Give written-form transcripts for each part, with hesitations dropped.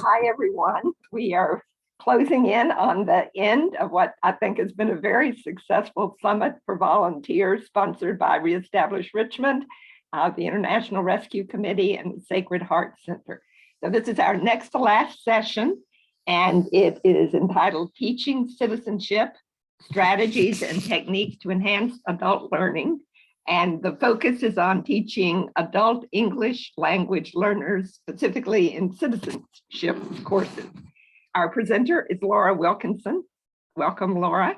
Hi, everyone. We are closing in on the end of what I think has been a very successful summit for volunteers sponsored by Reestablish Richmond, the International Rescue Committee, and the Sacred Heart Center. So this is our next to last session, and it is entitled Teaching Citizenship, Strategies and Techniques to Enhance Adult Learning. And the focus is on teaching adult English language learners, specifically in citizenship courses. Our presenter is Laura Wilkinson. Welcome, Laura.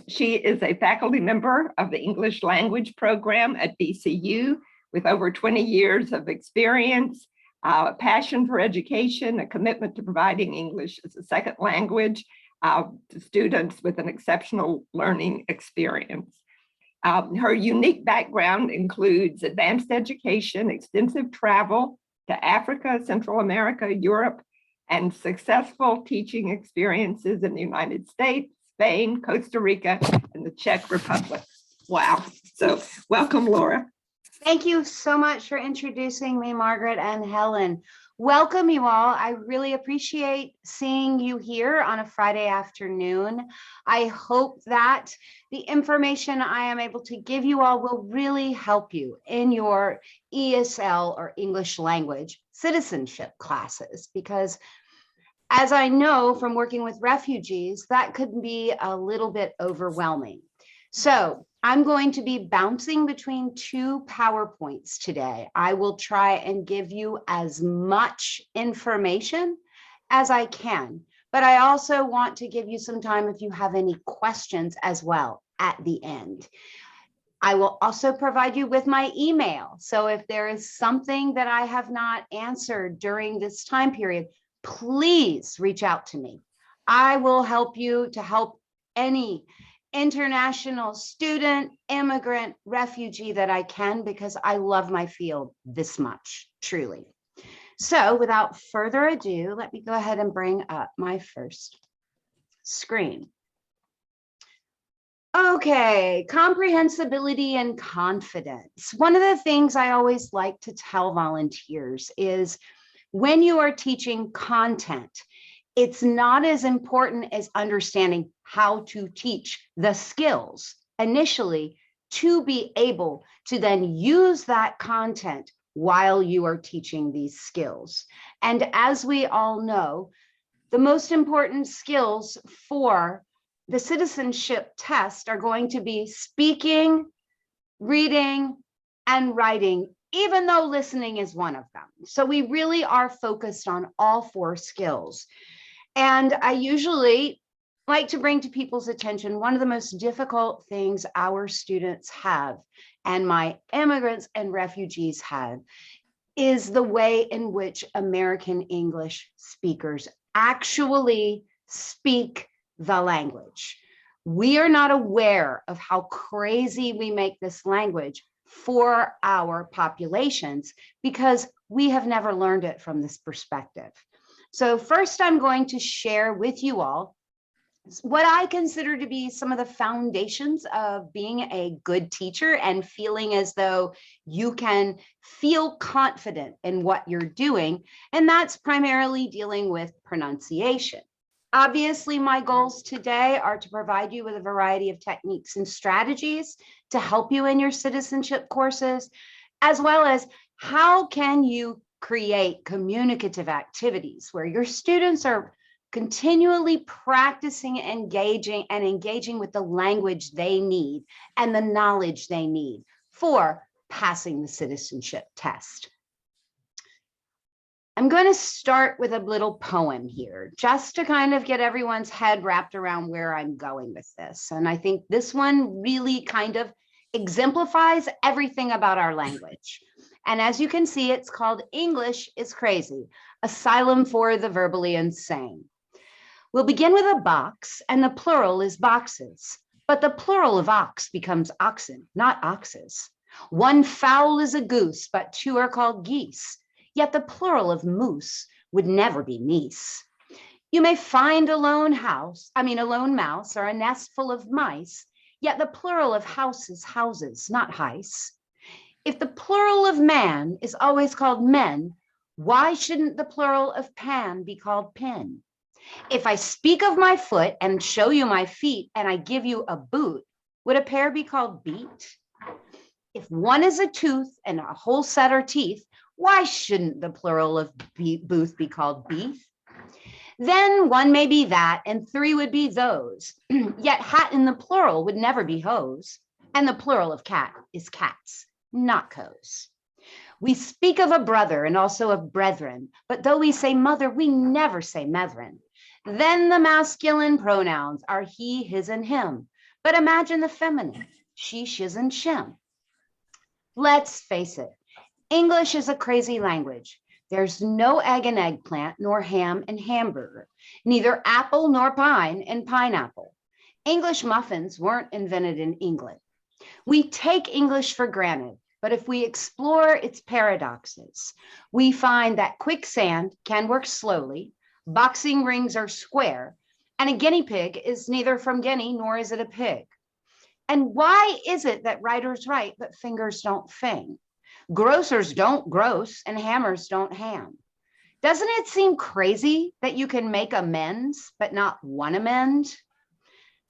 She is a faculty member of the English language program at BCU with over 20 years of experience, a passion for education, a commitment to providing English as a second language to students with an exceptional learning experience. Her unique background includes advanced education, extensive travel to Africa, Central America, Europe, and successful teaching experiences in the United States, Spain, Costa Rica, and the Czech Republic. Wow. So welcome, Laura. Thank you so much for introducing me, Margaret and Helen. Welcome you all. I really appreciate seeing you here on a Friday afternoon. I hope that the information I am able to give you all will really help you in your ESL or English language citizenship classes, because as I know from working with refugees, that could be a little bit overwhelming. So I'm going to be bouncing between two PowerPoints today. I will try and give you as much information as I can, but I also want to give you some time if you have any questions as well at the end. I will also provide you with my email. So if there is something that I have not answered during this time period, please reach out to me. I will help you to help any international student, immigrant, refugee that I can, because I love my field this much, truly. So without further ado, let me go ahead and bring up my first screen. Okay, comprehensibility and confidence. One of the things I always like to tell volunteers is when you are teaching content, it's not as important as understanding how to teach the skills initially to be able to then use that content while you are teaching these skills. And as we all know, the most important skills for the citizenship test are going to be speaking, reading, and writing, even though listening is one of them. So we really are focused on all four skills. And I usually like to bring to people's attention one of the most difficult things our students have, and my immigrants and refugees have, is the way in which American English speakers actually speak the language. We are not aware of how crazy we make this language for our populations because we have never learned it from this perspective. So first, I'm going to share with you all what I consider to be some of the foundations of being a good teacher and feeling as though you can feel confident in what you're doing. And that's primarily dealing with pronunciation. Obviously, my goals today are to provide you with a variety of techniques and strategies to help you in your citizenship courses, as well as how can you create communicative activities where your students are continually practicing engaging with the language they need and the knowledge they need for passing the citizenship test. I'm going to start with a little poem here, just to kind of get everyone's head wrapped around where I'm going with this. And I think this one really kind of exemplifies everything about our language. And as you can see, it's called English is Crazy, Asylum for the Verbally Insane. We'll begin with a box, and the plural is boxes, but the plural of ox becomes oxen, not oxes. One fowl is a goose, but two are called geese. Yet the plural of moose would never be meese. You may find a lone mouse, or a nest full of mice, yet the plural of house is houses, not heis. If the plural of man is always called men, Why shouldn't the plural of pan be called pin? If I speak of my foot and show you my feet and I give you a boot, would a pair be called beat? If one is a tooth and a whole set are teeth, why shouldn't the plural of booth be called beef? Then one may be that and three would be those. Yet hat in the plural would never be hose. And the plural of cat is cats, not coes. We speak of a brother and also of brethren, but though we say mother, we never say methrin. Then the masculine pronouns are he, his, and him. But imagine the feminine, she, shiz, and shim. Let's face it, English is a crazy language. There's no egg and eggplant, nor ham and hamburger, neither apple nor pine and pineapple. English muffins weren't invented in England. We take English for granted, but if we explore its paradoxes, we find that quicksand can work slowly, boxing rings are square, and a guinea pig is neither from Guinea nor is it a pig. And why is it that writers write but fingers don't fing? Grocers don't gross and hammers don't ham. Doesn't it seem crazy that you can make amends but not one amend?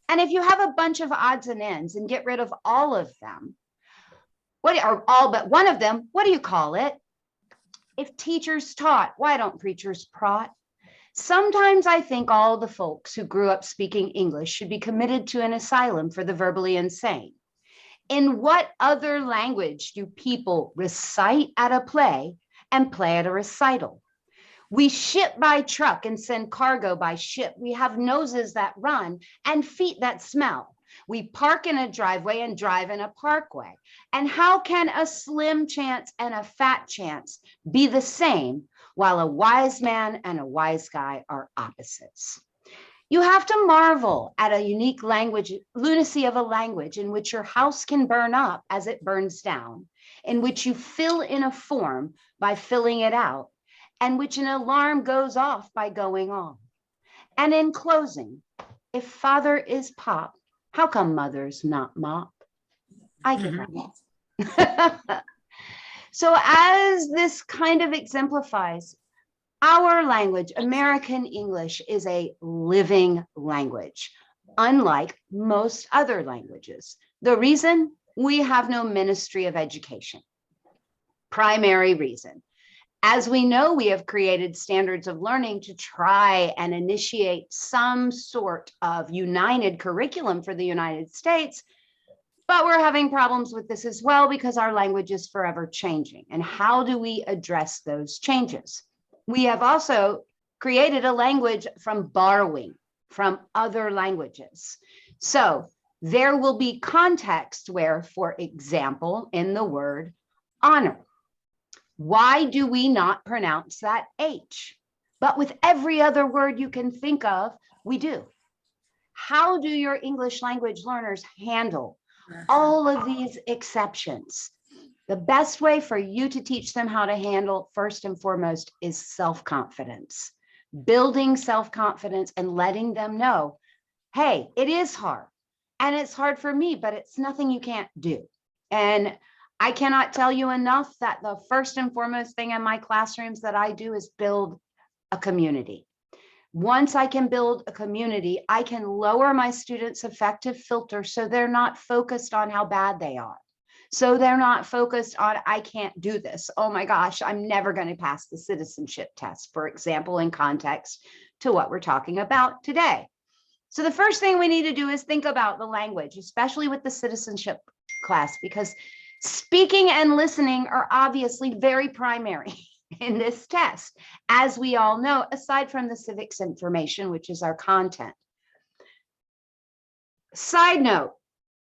And if you have a bunch of odds and ends and get rid of all of them, or all but one of them, what do you call it? If teachers taught, why don't preachers prot? Sometimes I think all the folks who grew up speaking English should be committed to an asylum for the verbally insane. In what other language do people recite at a play and play at a recital? We ship by truck and send cargo by ship. We have noses that run and feet that smell. We park in a driveway and drive in a parkway. And how can a slim chance and a fat chance be the same while a wise man and a wise guy are opposites? You have to marvel at a unique language, lunacy of a language in which your house can burn up as it burns down, in which you fill in a form by filling it out, and which an alarm goes off by going on. And in closing, if father is pop, how come mother's not mop? I give up. So as this kind of exemplifies, our language, American English, is a living language, unlike most other languages. The reason? We have no Ministry of Education. Primary reason. As we know, we have created standards of learning to try and initiate some sort of united curriculum for the United States, but we're having problems with this as well because our language is forever changing. And how do we address those changes? We have also created a language from borrowing from other languages. So there will be context where, for example, in the word honor, why do we not pronounce that H? But with every other word you can think of, we do. How do your English language learners handle all of these exceptions? The best way for you to teach them how to handle, first and foremost, is self-confidence. Building self-confidence and letting them know, hey, it is hard. And it's hard for me, but it's nothing you can't do. And I cannot tell you enough that the first and foremost thing in my classrooms that I do is build a community. Once I can build a community, I can lower my students' affective filter so they're not focused on how bad they are. So they're not focused on, I can't do this. Oh my gosh, I'm never going to pass the citizenship test, for example, in context to what we're talking about today. So the first thing we need to do is think about the language, especially with the citizenship class, because speaking and listening are obviously very primary in this test, as we all know, aside from the civics information, which is our content. Side note,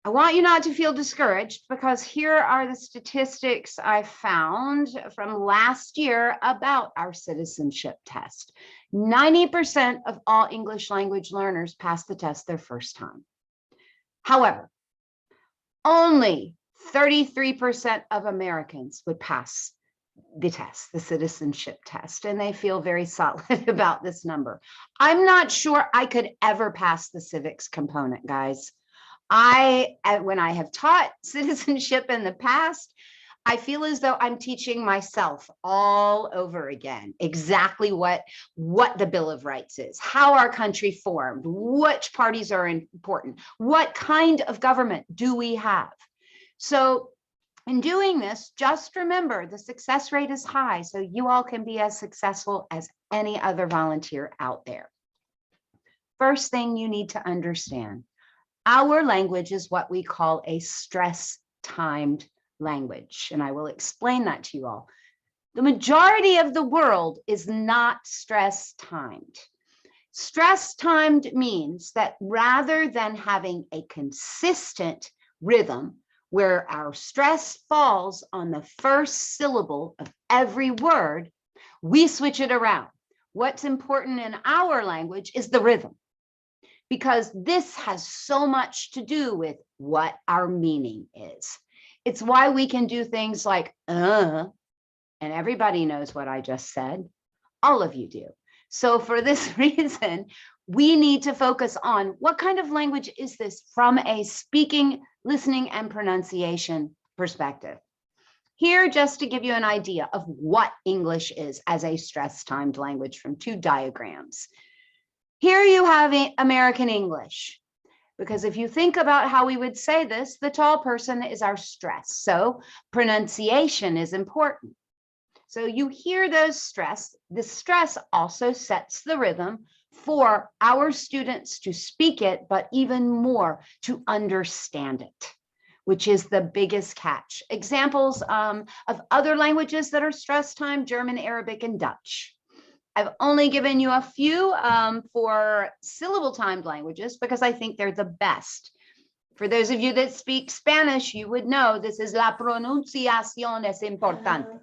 I want you not to feel discouraged because here are the statistics I found from last year about our citizenship test. 90% of all English language learners pass the test their first time. However, only 33% of Americans would pass the test, the citizenship test, and they feel very solid about this number. I'm not sure I could ever pass the civics component, guys. When I have taught citizenship in the past, I feel as though I'm teaching myself all over again exactly what the Bill of Rights is, how our country formed, which parties are important, what kind of government do we have. So in doing this, just remember the success rate is high, so you all can be as successful as any other volunteer out there. First thing you need to understand, our language is what we call a stress-timed language, and I will explain that to you all. The majority of the world is not stress-timed. Stress-timed means that rather than having a consistent rhythm where our stress falls on the first syllable of every word, we switch it around. What's important in our language is the rhythm, because this has so much to do with what our meaning is. It's why we can do things like, and everybody knows what I just said. All of you do. So for this reason, we need to focus on what kind of language is this from a speaking, listening, and pronunciation perspective. Here, just to give you an idea of what English is as a stress-timed language from two diagrams. Here you have American English, because if you think about how we would say this, the tall person is our stress. So pronunciation is important. So you hear those stress. The stress also sets the rhythm for our students to speak it, but even more to understand it, which is the biggest catch. Examples of other languages that are stress time: German, Arabic, and Dutch. I've only given you a few for syllable timed languages because I think they're the best. For those of you that speak Spanish, you would know this is la pronunciación es importante.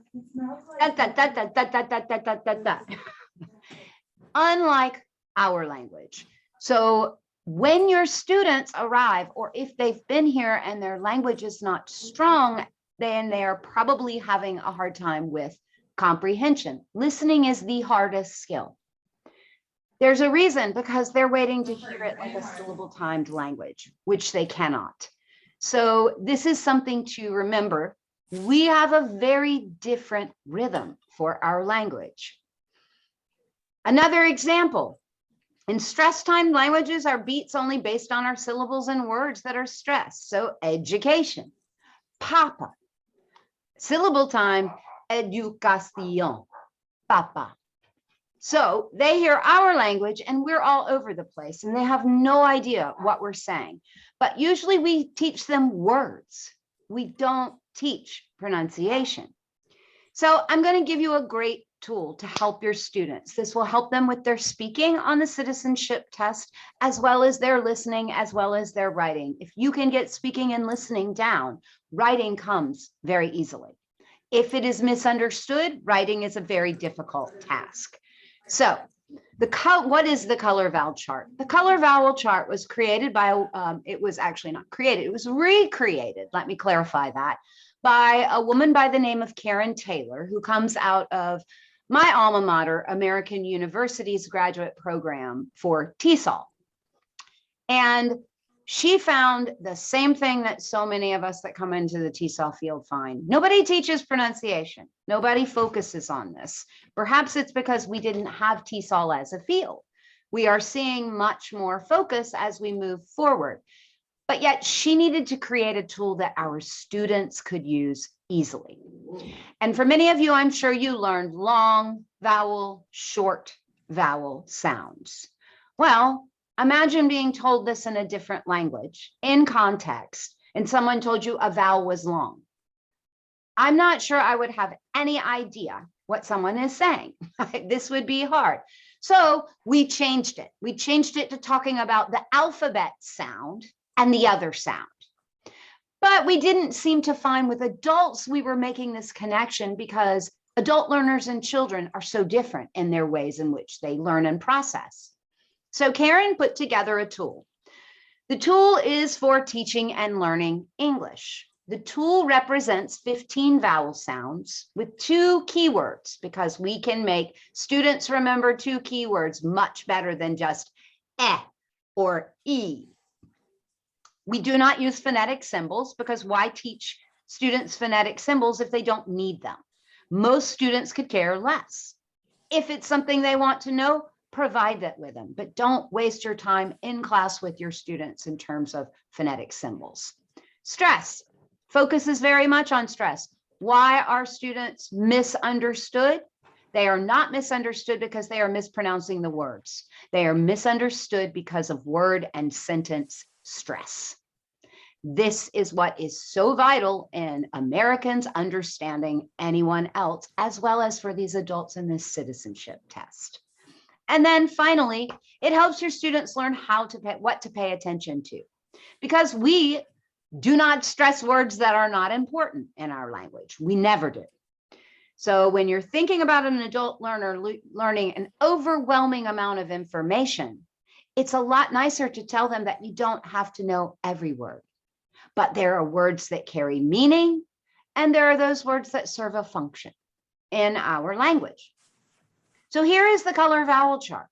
Unlike our language. So when your students arrive, or if they've been here and their language is not strong, then they're probably having a hard time with comprehension. Listening is the hardest skill. There's a reason, because they're waiting to hear it like a syllable timed language, which they cannot. So this is something to remember. We have a very different rhythm for our language. Another example, in stress timed languages, our beats only based on our syllables and words that are stressed. So education, papa, syllable time, educación, papa. So they hear our language and we're all over the place and they have no idea what we're saying. But usually we teach them words. We don't teach pronunciation. So I'm going to give you a great tool to help your students. This will help them with their speaking on the citizenship test, as well as their listening, as well as their writing. If you can get speaking and listening down, writing comes very easily. If it is misunderstood, writing is a very difficult task. So what is the color vowel chart? The color vowel chart was created by, it was actually not created, it was recreated, let me clarify that, by a woman by the name of Karen Taylor, who comes out of my alma mater, American University's graduate program for TESOL. And she found the same thing that so many of us that come into the TESOL field find. Nobody teaches pronunciation. Nobody focuses on this. Perhaps it's because we didn't have TESOL as a field. We are seeing much more focus as we move forward. But yet she needed to create a tool that our students could use easily. And for many of you, I'm sure you learned long vowel, short vowel sounds. Well, imagine being told this in a different language, in context, and someone told you a vowel was long. I'm not sure I would have any idea what someone is saying. This would be hard. So we changed it. We changed it to talking about the alphabet sound and the other sound. But we didn't seem to find with adults we were making this connection, because adult learners and children are so different in their ways in which they learn and process. So Karen put together a tool. The tool is for teaching and learning English. The tool represents 15 vowel sounds with 2 keywords, because we can make students remember 2 keywords much better than just or e. We do not use phonetic symbols, because why teach students phonetic symbols if they don't need them. Most students could care less. If it's something they want to know, provide that with them, but don't waste your time in class with your students in terms of phonetic symbols. Stress. Focus is very much on stress. Why are students misunderstood? They are not misunderstood because they are mispronouncing the words. They are misunderstood because of word and sentence stress. This is what is so vital in Americans understanding anyone else, as well as for these adults in this citizenship test. And then finally, it helps your students learn what to pay attention to, because we do not stress words that are not important in our language. We never do. So when you're thinking about an adult learner learning an overwhelming amount of information, it's a lot nicer to tell them that you don't have to know every word, but there are words that carry meaning, and there are those words that serve a function in our language. So here is the color vowel chart.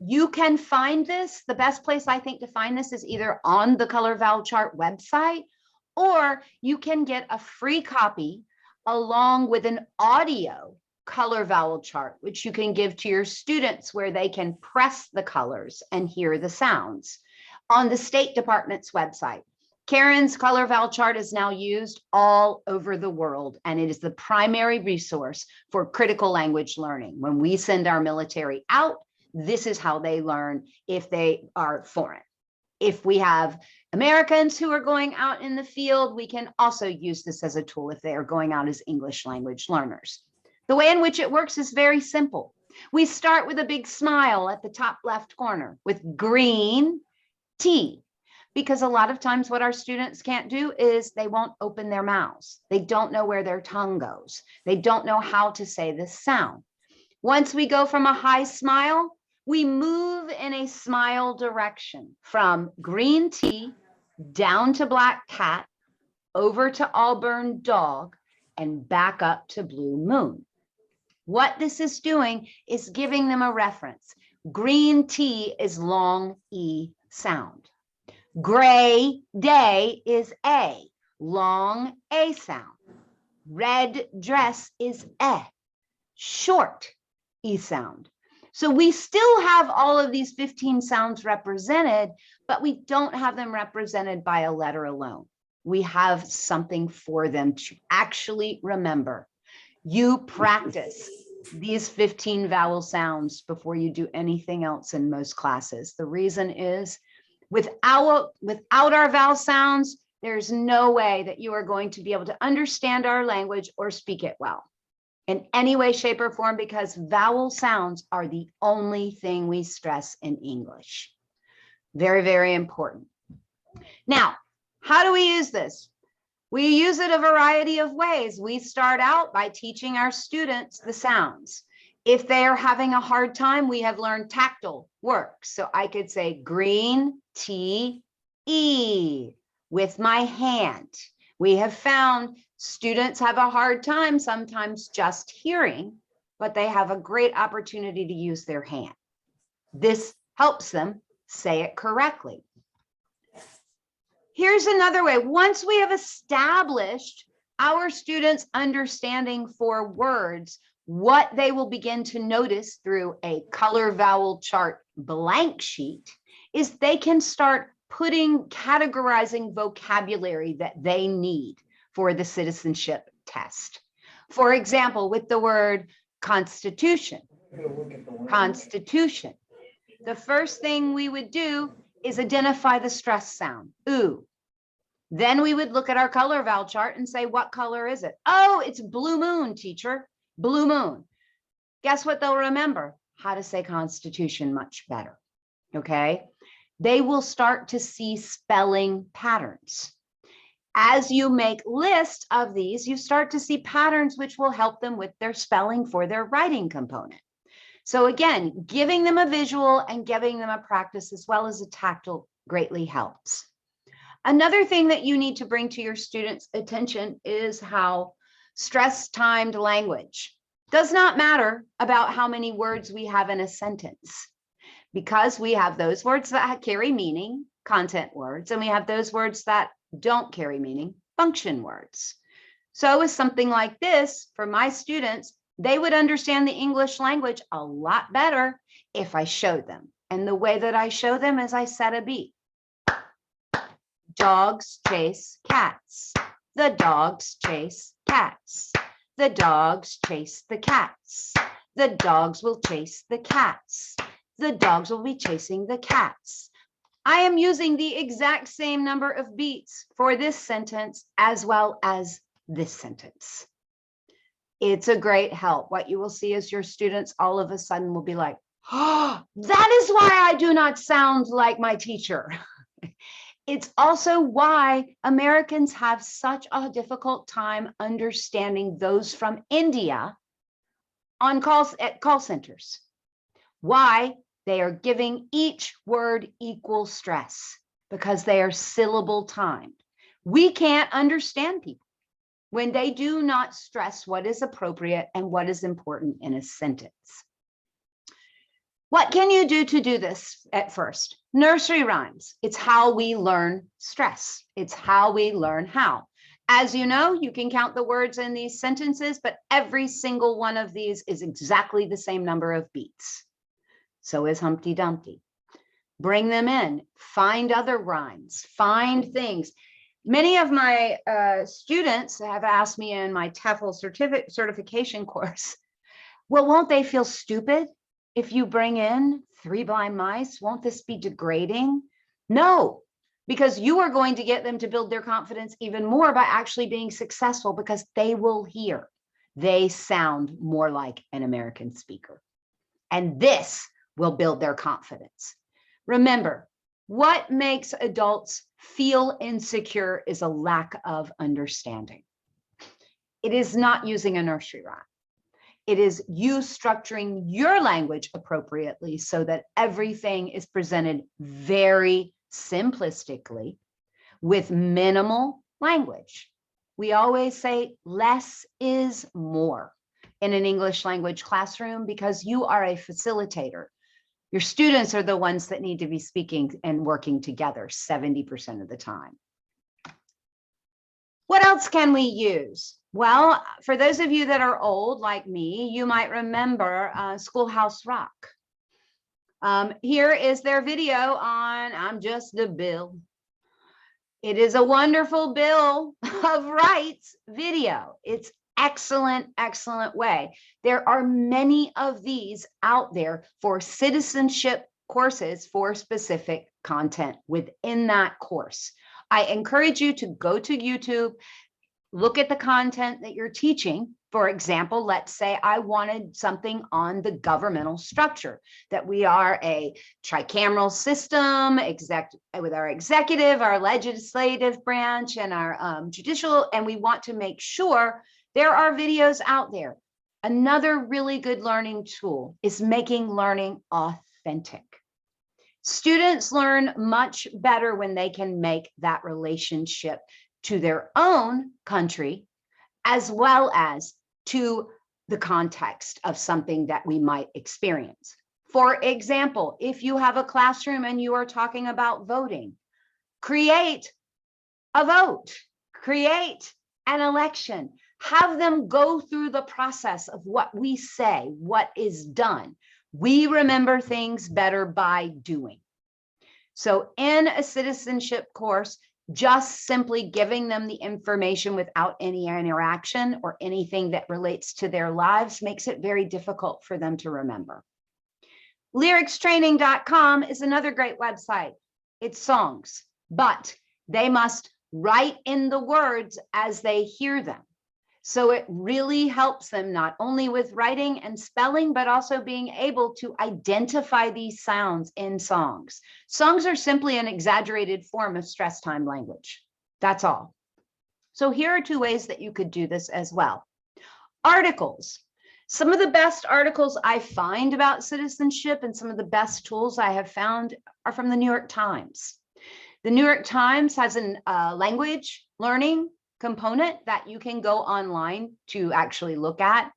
You can find this. The best place I think to find this is either on the color vowel chart website, or you can get a free copy along with an audio color vowel chart, which you can give to your students where they can press the colors and hear the sounds on the State Department's website. Karen's color vowel chart is now used all over the world, and it is the primary resource for critical language learning. When we send our military out, this is how they learn if they are foreign. If we have Americans who are going out in the field, we can also use this as a tool if they are going out as English language learners. The way in which it works is very simple. We start with a big smile at the top left corner with green T, because a lot of times what our students can't do is they won't open their mouths. They don't know where their tongue goes. They don't know how to say this sound. Once we go from a high smile, we move in a smile direction from green T down to black cat, over to Auburn dog, and back up to blue moon. What this is doing is giving them a reference. Green T is long E sound. Gray day is A, long A sound. Red dress is short E sound. So we still have all of these 15 sounds represented, but we don't have them represented by a letter alone. We have something for them to actually remember. You practice these 15 vowel sounds before you do anything else in most classes. The reason is without our vowel sounds, there's no way that you are going to be able to understand our language or speak it well in any way, shape, or form, because vowel sounds are the only thing we stress in English. Very, very important. Now, how do we use this? We use it a variety of ways. We start out by teaching our students the sounds. If they are having a hard time, we have learned tactile work. So I could say green T E with my hand. We have found students have a hard time sometimes just hearing, but they have a great opportunity to use their hand. This helps them say it correctly. Here's another way. Once we have established our students' understanding for words, what they will begin to notice through a color vowel chart blank sheet is they can start categorizing vocabulary that they need for the citizenship test. For example, with the word constitution, the first thing we would do is identify the stress sound, ooh. Then we would look at our color vowel chart and say, what color is it? Oh, it's blue moon, teacher, blue moon. Guess what they'll remember? How to say constitution much better, okay? They will start to see spelling patterns. As you make lists of these, you start to see patterns which will help them with their spelling for their writing component. So again, giving them a visual and giving them a practice as well as a tactile greatly helps. Another thing that you need to bring to your students' attention is how stress-timed language does not matter about how many words we have in a sentence, because we have those words that carry meaning, content words, and we have those words that don't carry meaning, function words. So with something like this, for my students, they would understand the English language a lot better if I showed them. And the way that I show them is I set a beat. Dogs chase cats. The dogs chase cats. The dogs chase the cats. The dogs will chase the cats. The dogs will be chasing the cats. I am using the exact same number of beats for this sentence as well as this sentence. It's a great help. What you will see is your students all of a sudden will be like, oh, that is why I do not sound like my teacher. It's also why Americans have such a difficult time understanding those from India on calls at call centers. Why? They are giving each word equal stress because they are syllable timed. We can't understand people when they do not stress what is appropriate and what is important in a sentence. What can you do to do this at first? Nursery rhymes. It's how we learn stress. It's how we learn how. As you know, you can count the words in these sentences, but every single one of these is exactly the same number of beats. So is Humpty Dumpty. Bring them in, find other rhymes, find things. Many of my students have asked me in my TEFL certification course, well, won't they feel stupid if you bring in Three Blind Mice? Won't this be degrading? No, because you are going to get them to build their confidence even more by actually being successful because they will hear. They sound more like an American speaker. And this will build their confidence. Remember, what makes adults feel insecure is a lack of understanding. It is not using a nursery rhyme. It is you structuring your language appropriately so that everything is presented very simplistically with minimal language. We always say less is more in an English language classroom because you are a facilitator. Your students are the ones that need to be speaking and working together 70% of the time. What else can we use? Well, for those of you that are old like me, you might remember Schoolhouse Rock. Here is their video on I'm Just a Bill. It is a wonderful Bill of Rights video. It's excellent, excellent way. There are many of these out there for citizenship courses for specific content within that course. I encourage you to go to YouTube, look at the content that you're teaching. For example, let's say I wanted something on the governmental structure, that we are a tricameral system, with our executive, our legislative branch, and our judicial, and we want to make sure there are videos out there. Another really good learning tool is making learning authentic. Students learn much better when they can make that relationship to their own country, as well as to the context of something that we might experience. For example, if you have a classroom and you are talking about voting, create a vote, create an election, have them go through the process of what we say, what is done. We remember things better by doing. So in a citizenship course, just simply giving them the information without any interaction or anything that relates to their lives makes it very difficult for them to remember. Lyricstraining.com is another great website. It's songs, but they must write in the words as they hear them. So it really helps them not only with writing and spelling, but also being able to identify these sounds in songs. Songs are simply an exaggerated form of stress time language. That's all. So here are two ways that you could do this as well. Articles. Some of the best articles I find about citizenship and some of the best tools I have found are from the New York Times. The New York Times has a language learning component that you can go online to actually look at,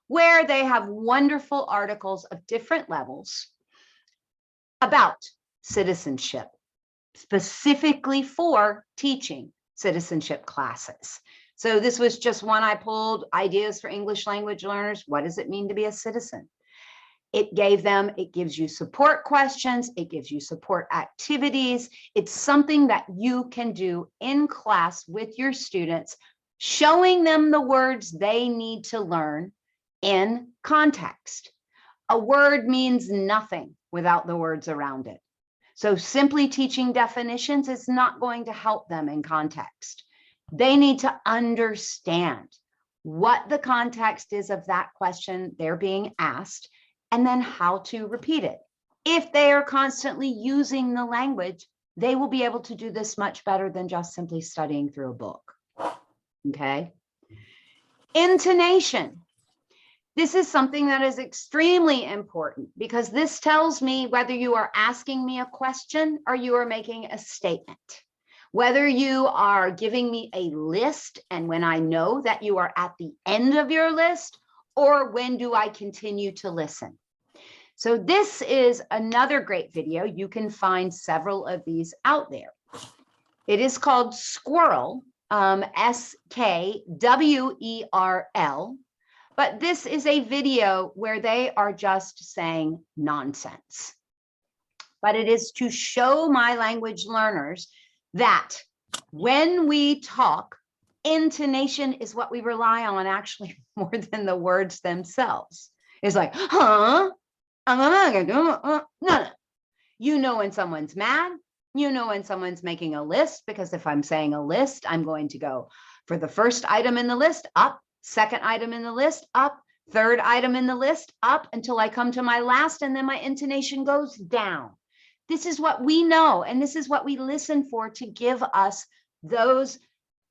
where they have wonderful articles of different levels about citizenship, specifically for teaching citizenship classes. So this was just one I pulled, ideas for English language learners. What does it mean to be a citizen? It gives you support questions. It gives you support activities. It's something that you can do in class with your students, showing them the words they need to learn in context. A word means nothing without the words around it. So simply teaching definitions is not going to help them in context. They need to understand what the context is of that question they're being asked, and then how to repeat it. If they are constantly using the language, they will be able to do this much better than just simply studying through a book. Okay. Intonation. This is something that is extremely important because this tells me whether you are asking me a question or you are making a statement. Whether you are giving me a list and when I know that you are at the end of your list, or when do I continue to listen? So this is another great video. You can find several of these out there. It is called Squirrel, SKWERL, but this is a video where they are just saying nonsense. But it is to show my language learners that when we talk, intonation is what we rely on actually more than the words themselves. It's like, huh? No. You know when someone's mad, you know when someone's making a list, because if I'm saying a list, I'm going to go for the first item in the list, up, second item in the list, up, third item in the list, up, until I come to my last, and then my intonation goes down. This is what we know, and this is what we listen for to give us those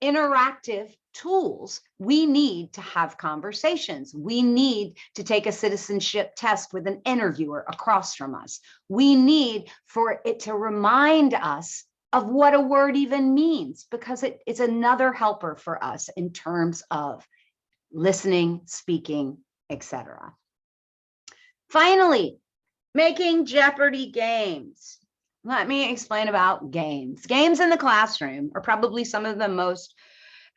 interactive tools we need to have conversations. We need to take a citizenship test with an interviewer across from us. We need for it to remind us of what a word even means, because it is another helper for us in terms of listening, speaking, etc. Finally, making Jeopardy games. Let me explain about games. Games in the classroom are probably some of the most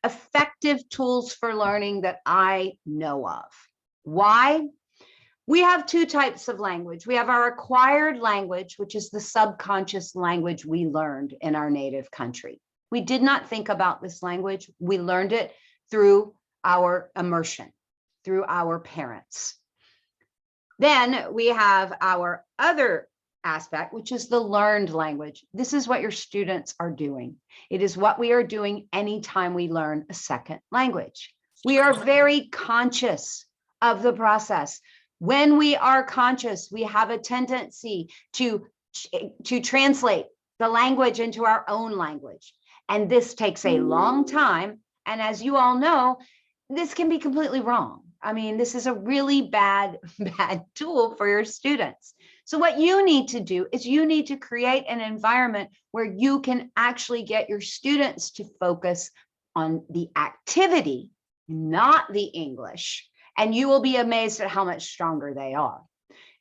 effective tools for learning that I know of. Why? We have two types of language. We have our acquired language, which is the subconscious language we learned in our native country. We did not think about this language. We learned it through our immersion, through our parents. Then we have our other aspect, which is the learned language. This is what your students are doing. It is what we are doing anytime we learn a second language. We are very conscious of the process. When we are conscious, we have a tendency to translate the language into our own language. And this takes a long time. And as you all know, this can be completely wrong. I mean, this is a really bad tool for your students. So what you need to do is you need to create an environment where you can actually get your students to focus on the activity, not the English. And you will be amazed at how much stronger they are.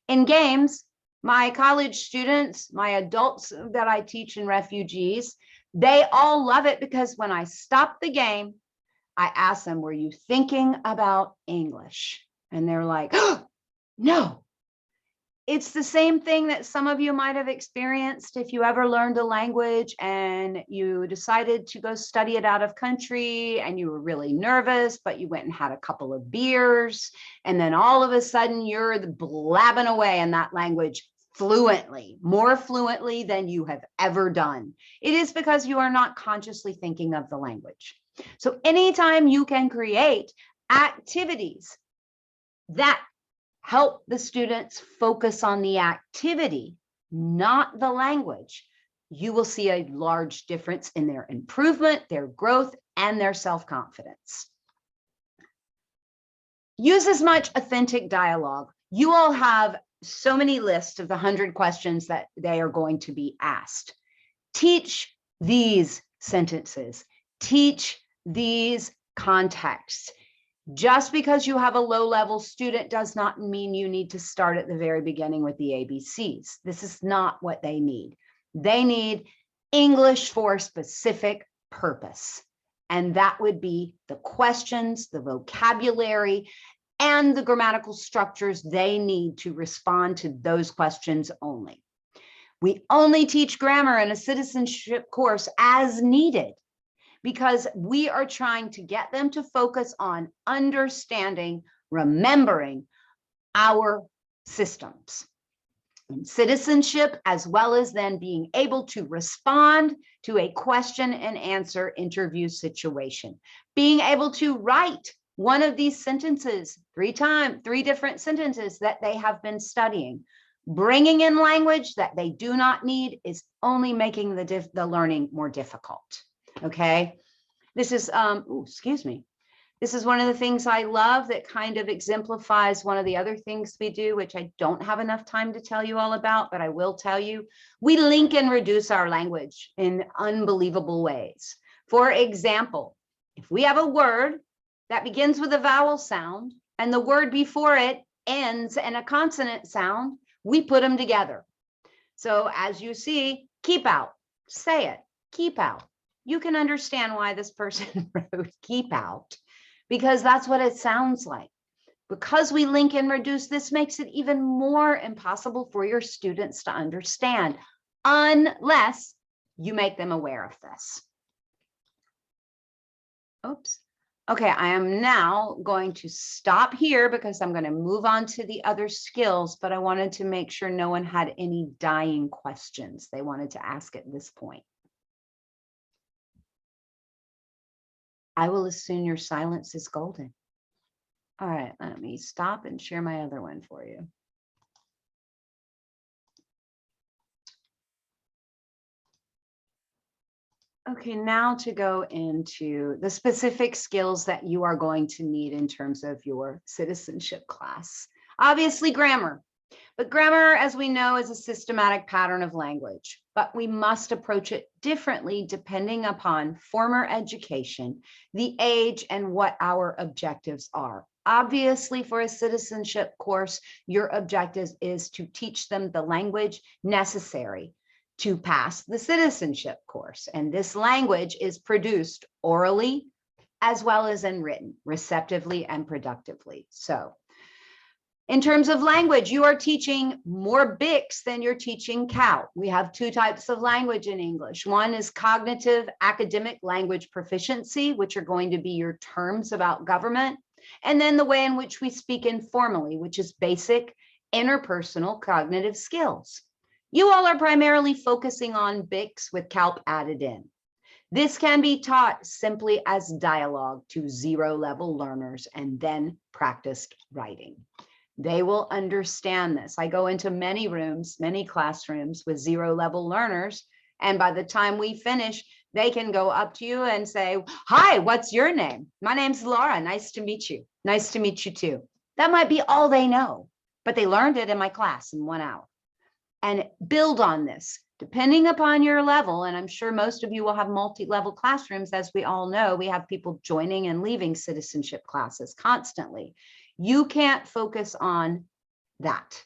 In games, my college students, my adults that I teach in refugees, they all love it because when I stop the game, I ask them, were you thinking about English? And they're like, oh, no. It's the same thing that some of you might have experienced if you ever learned a language and you decided to go study it out of country and you were really nervous, but you went and had a couple of beers. And then all of a sudden you're blabbing away in that language fluently, more fluently than you have ever done. It is because you are not consciously thinking of the language. So anytime you can create activities that help the students focus on the activity, not the language, you will see a large difference in their improvement, their growth, and their self-confidence. Use as much authentic dialogue. You all have so many lists of the 100 questions that they are going to be asked. Teach these sentences. Teach these contexts. Just because you have a low-level student does not mean you need to start at the very beginning with the ABCs. This is not what they need. They need English for specific purpose. And that would be the questions, the vocabulary, and the grammatical structures they need to respond to those questions only. We only teach grammar in a citizenship course as needed, because we are trying to get them to focus on understanding, remembering our systems in citizenship, as well as then being able to respond to a question and answer interview situation, being able to write one of these sentences three different sentences that they have been studying. Bringing in language that they do not need is only making the learning more difficult. Okay, this is this is one of the things I love that kind of exemplifies one of the other things we do, which I don't have enough time to tell you all about, but I will tell you. We link and reduce our language in unbelievable ways. For example, if we have a word that begins with a vowel sound and the word before it ends in a consonant sound, we put them together. So as you see, keep out, say it, keep out. You can understand why this person wrote keep out, because that's what it sounds like. Because we link and reduce, this makes it even more impossible for your students to understand, unless you make them aware of this. Oops. Okay, I am now going to stop here because I'm going to move on to the other skills, but I wanted to make sure no one had any dying questions they wanted to ask at this point. I will assume your silence is golden. All right, let me stop and share my other one for you. Okay, now to go into the specific skills that you are going to need in terms of your citizenship class. Obviously, grammar. But grammar, as we know, is a systematic pattern of language, but we must approach it differently depending upon former education, the age, and what our objectives are. Obviously, for a citizenship course, your objective is to teach them the language necessary to pass the citizenship course. And this language is produced orally as well as in written, receptively and productively. So in terms of language, you are teaching more BICs than you're teaching COW. We have two types of language in English. One is cognitive academic language proficiency, which are going to be your terms about government. And then the way in which we speak informally, which is basic interpersonal cognitive skills. You all are primarily focusing on BICs with CALP added in. This can be taught simply as dialogue to 0-level learners and then practiced writing. They will understand this. I go into many rooms, many classrooms with 0-level learners, and by the time we finish, they can go up to you and say, "Hi, what's your name? My name's Laura. Nice to meet you. Nice to meet you too." That might be all they know, but they learned it in my class in 1 hour. And build on this, depending upon your level. And I'm sure most of you will have multi-level classrooms. As we all know, we have people joining and leaving citizenship classes constantly. You can't focus on that.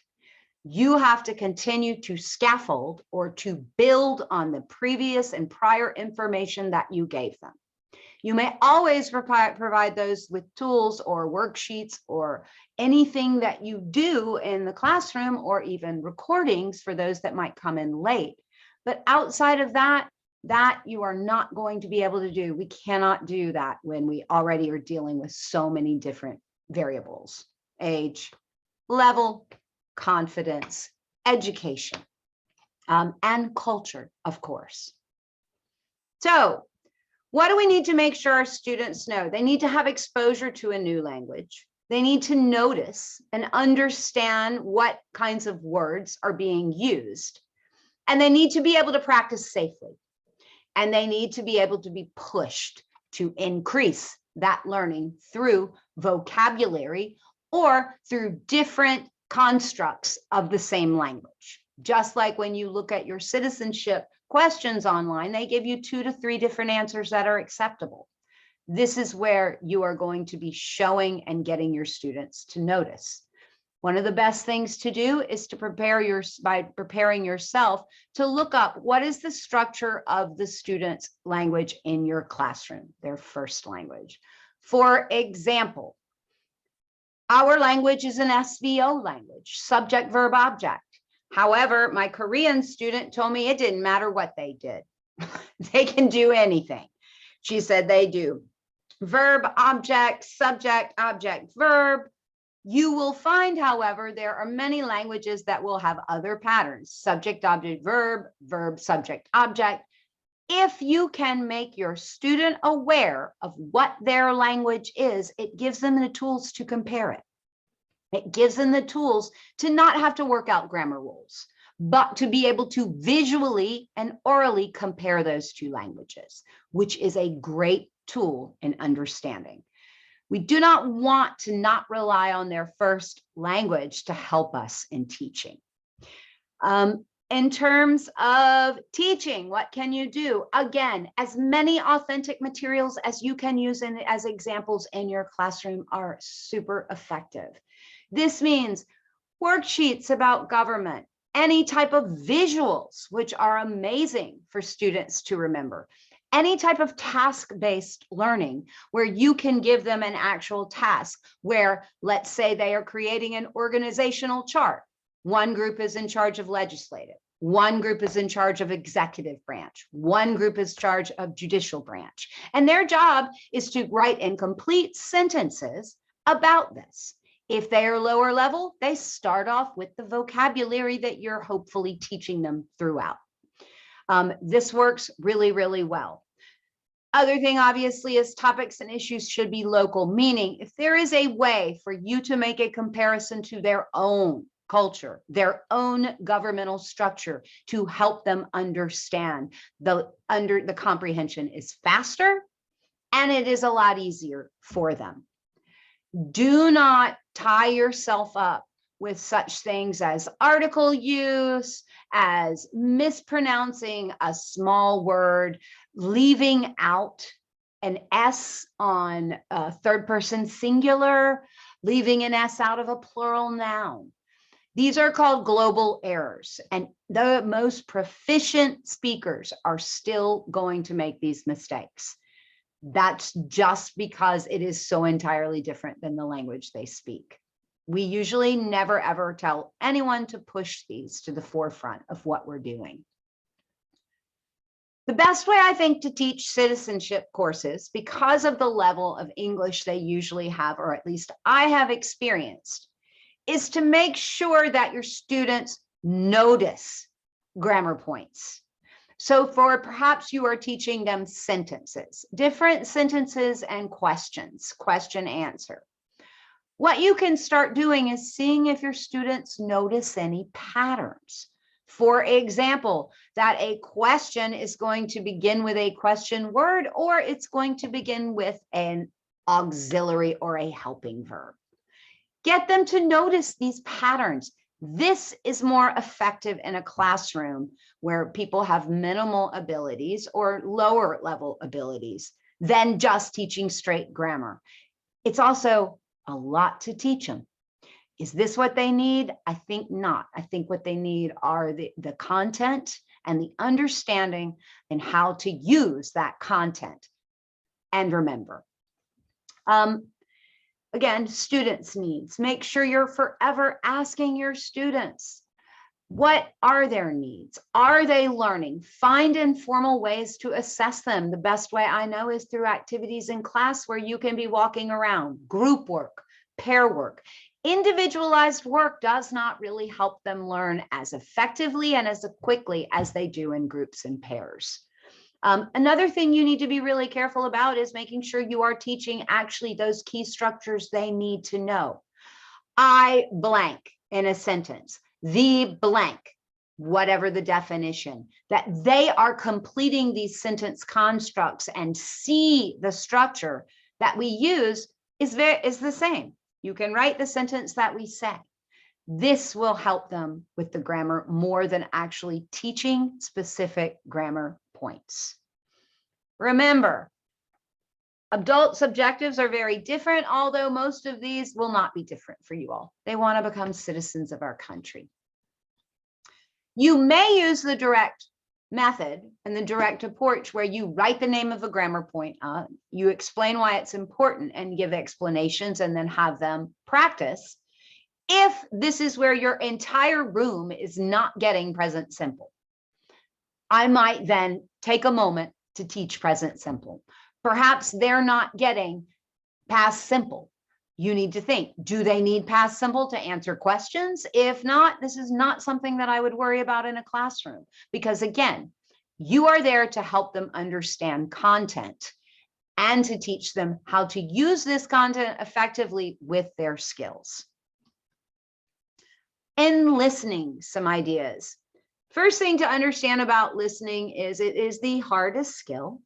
You have to continue to scaffold or to build on the previous and prior information that you gave them. You may always provide those with tools or worksheets or anything that you do in the classroom, or even recordings for those that might come in late. But outside of that you are not going to be able to do. We cannot do that when we already are dealing with so many different variables: age, level, confidence, education, and culture, of course. So what do we need to make sure our students know? They need to have exposure to a new language. They need to notice and understand what kinds of words are being used. And they need to be able to practice safely. And they need to be able to be pushed to increase that learning through vocabulary or through different constructs of the same language. Just like when you look at your citizenship questions online, they give you 2 to 3 different answers that are acceptable. This is where you are going to be showing and getting your students to notice. One of the best things to do is to by preparing yourself to look up what is the structure of the student's language in your classroom, their first language. For example, our language is an SVO language, subject, verb, object. However, my Korean student told me it didn't matter what they did. They can do anything. She said they do verb, object, subject, object, verb. You will find, however, there are many languages that will have other patterns, subject, object, verb, verb, subject, object. If you can make your student aware of what their language is, it gives them the tools to compare it. It gives them the tools to not have to work out grammar rules, but to be able to visually and orally compare those two languages, which is a great tool in understanding. We do not want to not rely on their first language to help us in teaching. In terms of teaching, what can you do? Again, as many authentic materials as you can use as examples in your classroom are super effective. This means worksheets about government, any type of visuals, which are amazing for students to remember. Any type of task-based learning where you can give them an actual task where, let's say they are creating an organizational chart. One group is in charge of legislative. One group is in charge of executive branch. One group is in charge of judicial branch. And their job is to write in complete sentences about this. If they are lower level, they start off with the vocabulary that you're hopefully teaching them throughout. This works really, really well. Other thing, obviously, is topics and issues should be local, meaning if there is a way for you to make a comparison to their own culture, their own governmental structure to help them understand, the comprehension is faster and it is a lot easier for them. Do not tie yourself up with such things as article use, as mispronouncing a small word, leaving out an S on a third person singular, leaving an S out of a plural noun. These are called global errors, and the most proficient speakers are still going to make these mistakes. That's just because it is so entirely different than the language they speak. We usually never ever tell anyone to push these to the forefront of what we're doing. The best way, I think, to teach citizenship courses, because of the level of English they usually have, or at least I have experienced, is to make sure that your students notice grammar points. So for perhaps you are teaching them sentences, different sentences and questions, question answer. What you can start doing is seeing if your students notice any patterns. For example, that a question is going to begin with a question word, or it's going to begin with an auxiliary or a helping verb. Get them to notice these patterns. This is more effective in a classroom where people have minimal abilities or lower level abilities than just teaching straight grammar. It's also a lot to teach them. Is this what they need? I think not. I think what they need are the content and the understanding and how to use that content. And remember, again, students' needs. Make sure you're forever asking your students, what are their needs? Are they learning? Find informal ways to assess them. The best way I know is through activities in class where you can be walking around, group work, pair work. Individualized work does not really help them learn as effectively and as quickly as they do in groups and pairs. Another thing you need to be really careful about is making sure you are teaching actually those key structures they need to know. I blank in a sentence, the blank, whatever the definition, that they are completing these sentence constructs and see the structure that we use is the same. You can write the sentence that we say. This will help them with the grammar more than actually teaching specific grammar points. Remember, Adult subjectives are very different, although most of these will not be different for you all. They want to become citizens of our country. You may use the direct method and the direct approach where you write the name of a grammar point up, you explain why it's important and give explanations and then have them practice. If this is where your entire room is not getting present simple, I might then take a moment to teach present simple. Perhaps they're not getting past simple. You need to think, do they need past simple to answer questions? If not, this is not something that I would worry about in a classroom, because again, you are there to help them understand content and to teach them how to use this content effectively with their skills. In listening, some ideas. First thing to understand about listening is it is the hardest skill.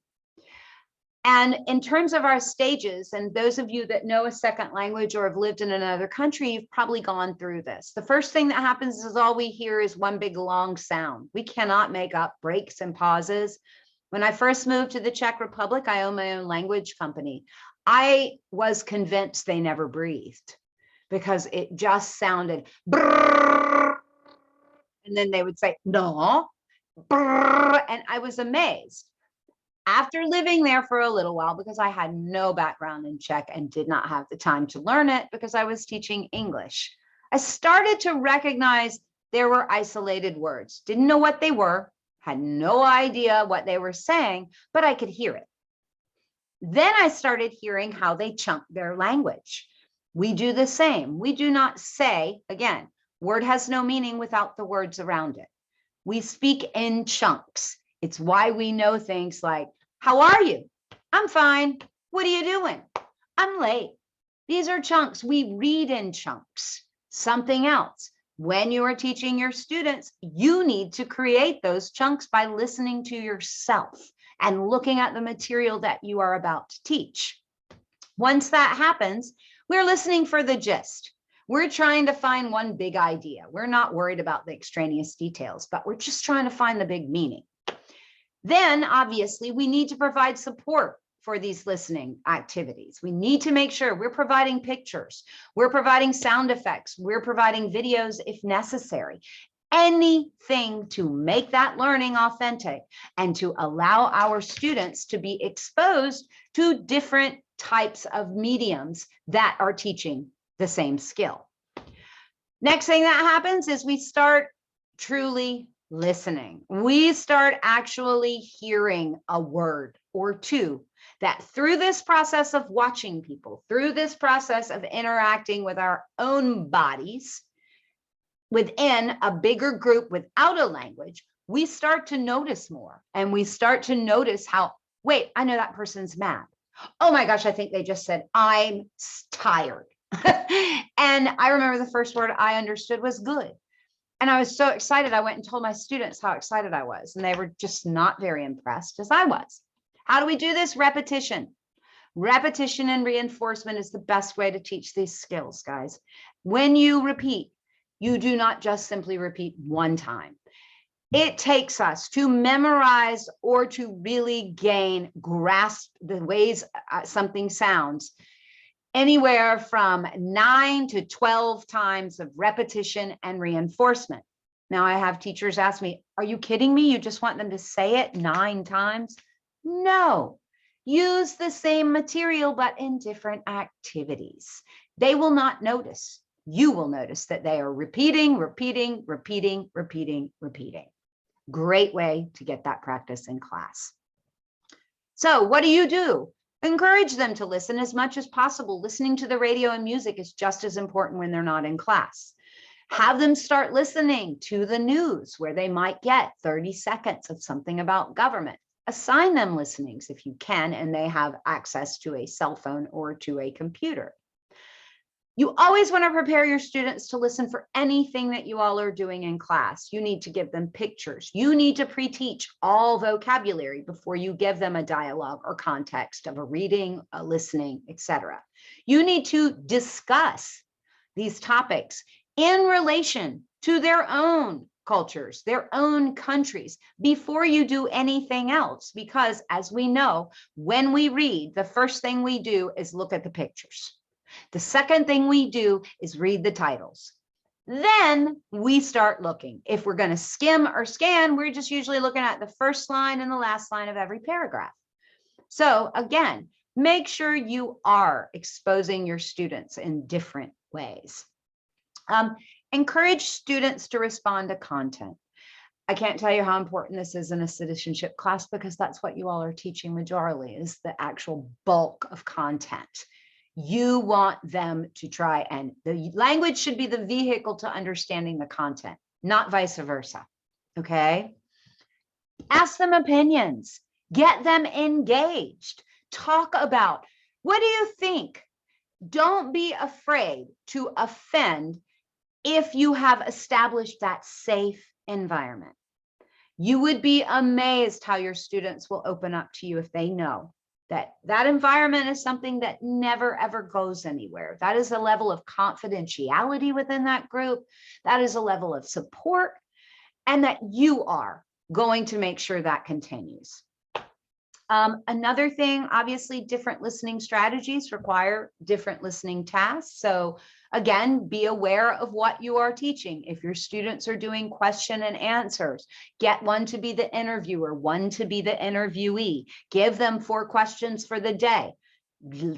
And in terms of our stages, and those of you that know a second language or have lived in another country, you've probably gone through this. The first thing that happens is all we hear is one big long sound. We cannot make up breaks and pauses. When I first moved to the Czech Republic, I own my own language company. I was convinced they never breathed because it just sounded brrr, and then they would say, no, brrr, and I was amazed. After living there for a little while, because I had no background in Czech and did not have the time to learn it because I was teaching English, I started to recognize there were isolated words. Didn't know what they were, had no idea what they were saying, but I could hear it. Then I started hearing how they chunk their language. We do the same. We do not say, again, word has no meaning without the words around it. We speak in chunks. It's why we know things like, how are you? I'm fine. What are you doing? I'm late. These are chunks. We read in chunks. Something else. When you are teaching your students, you need to create those chunks by listening to yourself and looking at the material that you are about to teach. Once that happens, we're listening for the gist. We're trying to find one big idea. We're not worried about the extraneous details, but we're just trying to find the big meaning. Then, obviously, we need to provide support for these listening activities. We need to make sure we're providing pictures, we're providing sound effects, we're providing videos if necessary. Anything to make that learning authentic and to allow our students to be exposed to different types of mediums that are teaching the same skill. Next thing that happens is we start truly listening. We start actually hearing a word or two that through this process of watching people, through this process of interacting with our own bodies within a bigger group without a language, we start to notice more and we start to notice how, wait, I know that person's mad. Oh my gosh, I think they just said, I'm tired. And I remember the first word I understood was good. And I was so excited. I went and told my students how excited I was, and they were just not very impressed as I was. How do we do this? Repetition. Repetition and reinforcement is the best way to teach these skills, guys. When you repeat, you do not just simply repeat one time. It takes us to memorize or to really grasp the ways something sounds anywhere from 9 to 12 times of repetition and reinforcement. Now I have teachers ask me, are you kidding me? You just want them to say it 9 times? No, use the same material, but in different activities. They will not notice. You will notice that they are repeating, repeating, repeating, repeating, repeating. Great way to get that practice in class. So what do? Encourage them to listen as much as possible. Listening to the radio and music is just as important when they're not in class. Have them start listening to the news where they might get 30 seconds of something about government. Assign them listenings if you can, and they have access to a cell phone or to a computer. You always want to prepare your students to listen for anything that you all are doing in class. You need to give them pictures. You need to pre-teach all vocabulary before you give them a dialogue or context of a reading, a listening, etc. You need to discuss these topics in relation to their own cultures, their own countries, before you do anything else. Because as we know, when we read, the first thing we do is look at the pictures. The second thing we do is read the titles. Then we start looking. If we're going to skim or scan, we're just usually looking at the first line and the last line of every paragraph. So again, make sure you are exposing your students in different ways. Encourage students to respond to content. I can't tell you how important this is in a citizenship class, because that's what you all are teaching majorly, is the actual bulk of content. You want them to try, and the language should be the vehicle to understanding the content, not vice versa. Okay. Ask them opinions, get them engaged, talk about, what do you think? Don't be afraid to offend if you have established that safe environment. You would be amazed how your students will open up to you if they know that that environment is something that never, ever goes anywhere. That is a level of confidentiality within that group. That is a level of support, and that you are going to make sure that continues. Another thing, obviously, different listening strategies require different listening tasks. So again, be aware of what you are teaching. If your students are doing question and answers, get one to be the interviewer, one to be the interviewee. Give them 4 questions for the day.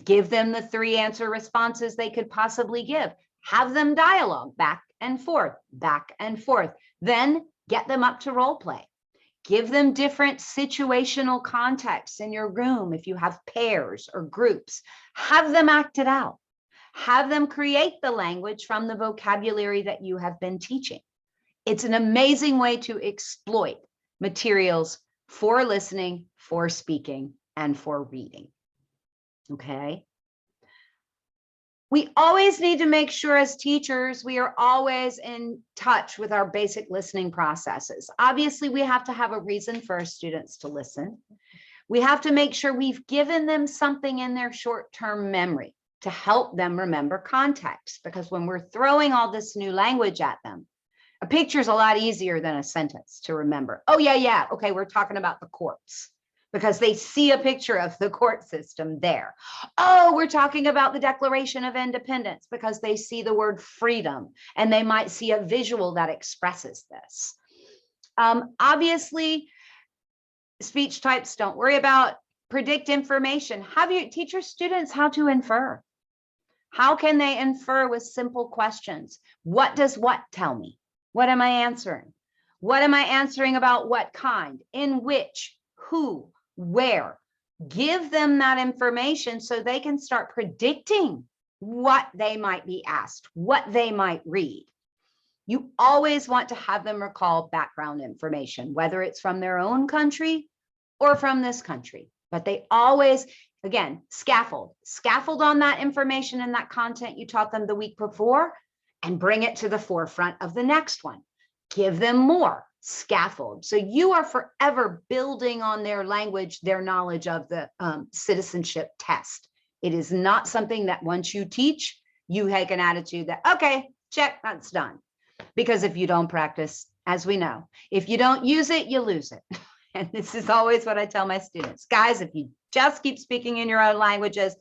Give them the 3 answer responses they could possibly give. Have them dialogue back and forth, back and forth. Then get them up to role play. Give them different situational contexts in your room. If you have pairs or groups, have them act it out. Have them create the language from the vocabulary that you have been teaching. It's an amazing way to exploit materials for listening, for speaking, and for reading. Okay. We always need to make sure as teachers, we are always in touch with our basic listening processes. Obviously, we have to have a reason for our students to listen. We have to make sure we've given them something in their short-term memory to help them remember context, because when we're throwing all this new language at them, a picture is a lot easier than a sentence to remember. Oh, yeah. Okay, we're talking about the courts, because they see a picture of the court system there. Oh, we're talking about the Declaration of Independence, because they see the word freedom and they might see a visual that expresses this. Obviously, speech types, don't worry about. Predict information. Have you teach your students how to infer. How can they infer with simple questions? What does what tell me? What am I answering? What am I answering about what kind? In which? Who? Where? Give them that information so they can start predicting what they might be asked, what they might read. You always want to have them recall background information, whether it's from their own country or from this country. But they always, again, scaffold on that information and that content you taught them the week before, and bring it to the forefront of the next one. Give them more. Scaffold. So you are forever building on their language, their knowledge of the citizenship test. It is not something that once you teach, you take an attitude that, okay, check, that's done. Because if you don't practice, as we know, if you don't use it, you lose it. And this is always what I tell my students. Guys, if you just keep speaking in your own languages,